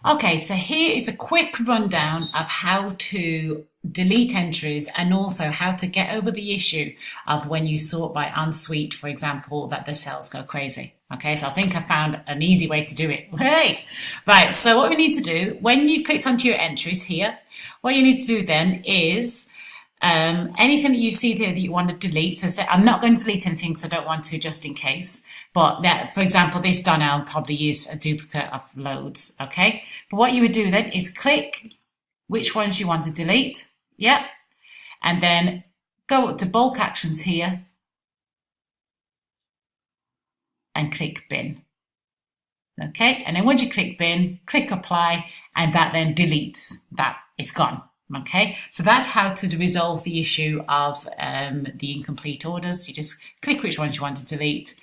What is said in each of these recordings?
Okay, so here is a quick rundown of how to delete entries and also how to get over the issue of when you sort by ensuite, for example, that the cells go crazy. Okay, so I think I found an easy way to do it. Hey! Right, so what we need to do, when you clicked onto your entries here, what you need to do then is anything that you see there that you want to delete. So say, I'm not going to delete anything, so I don't want to just in case. But that, for example, this Donnell probably is a duplicate of loads. Okay. But what you would do then is click which ones you want to delete. Yep. And then go up to bulk actions here and click bin. Okay. And then once you click bin, click apply, and that then deletes that. It's gone. Okay, so that's how to resolve the issue of the incomplete orders. You just click which ones you want to delete,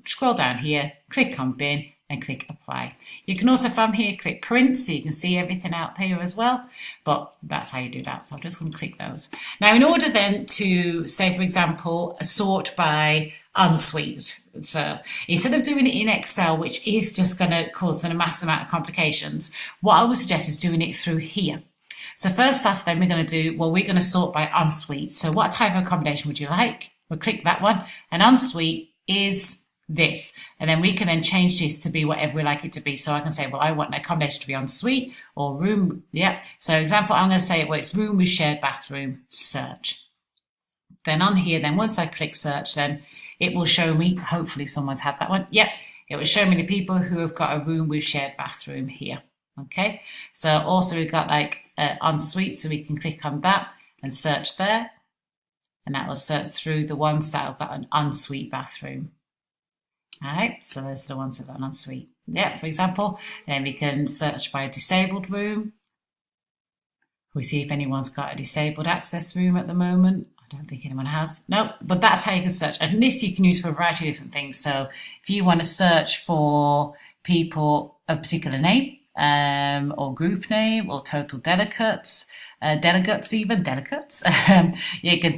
scroll down here, click on bin and click apply. You can also from here click print so you can see everything out here as well, but that's how you do that. So I'm just going to click those. Now in order then to say, for example, sort by ensuite. So instead of doing it in Excel, which is just going to cause a mass amount of complications, what I would suggest is doing it through here. So first off, then we're going to do, well, we're going to sort by ensuite. So what type of accommodation would you like? We'll click that one. And ensuite is this. And then we can then change this to be whatever we like it to be. So I can say, well, I want an accommodation to be ensuite or room. Yeah. So example, I'm going to say, well, it's room with shared bathroom, search. Then on here, then once I click search, then it will show me, hopefully someone's had that one. Yep. It will show me the people who have got a room with shared bathroom here. Okay. So also we've got like ensuite, so we can click on that and search there, and that will search through the ones that have got an ensuite bathroom. All right, so those are the ones that got an ensuite. Yeah, for example, then we can search by a disabled room. We see if anyone's got a disabled access room at the moment. I don't think anyone has. Nope, but that's how you can search. And this you can use for a variety of different things. So if you want to search for people of a particular name, or group name, or total delegates, you can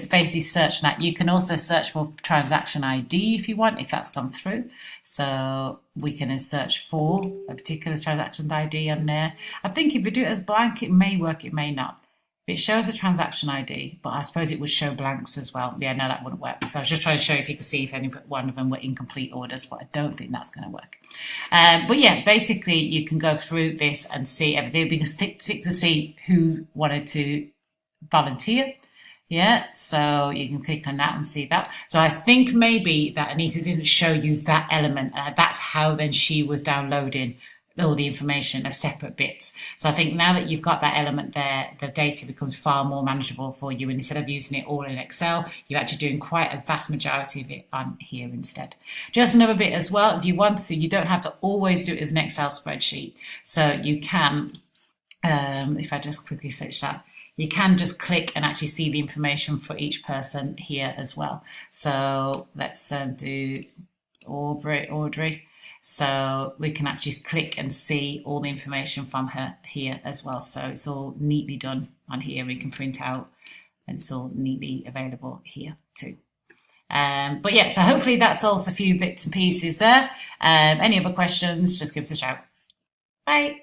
basically search that. You can also search for transaction ID if you want, if that's gone through. So we can then search for a particular transaction ID on there. I think if we do it as blank, it may work, it may not. It shows a transaction ID, but I suppose it would show blanks as well. Yeah, no, that wouldn't work. So I was just trying to show you if you could see if any one of them were incomplete orders, but I don't think that's going to work. But yeah, basically you can go through this and see everything. We can stick to see who wanted to volunteer. Yeah, so you can click on that and see that. So I think maybe that Anita didn't show you that element. That's how then she was downloading all the information as separate bits. So I think now that you've got that element there, the data becomes far more manageable for you. And instead of using it all in Excel, you're actually doing quite a vast majority of it on here instead. Just another bit as well, if you want to, you don't have to always do it as an Excel spreadsheet. So you can, if I just quickly search that, you can just click and actually see the information for each person here as well. So let's do Audrey. So we can actually click and see all the information from her here as well. So it's all neatly done on here. We can print out and it's all neatly available here too. But yeah, so hopefully that solves a few bits and pieces there. Any other questions, just give us a shout. Bye.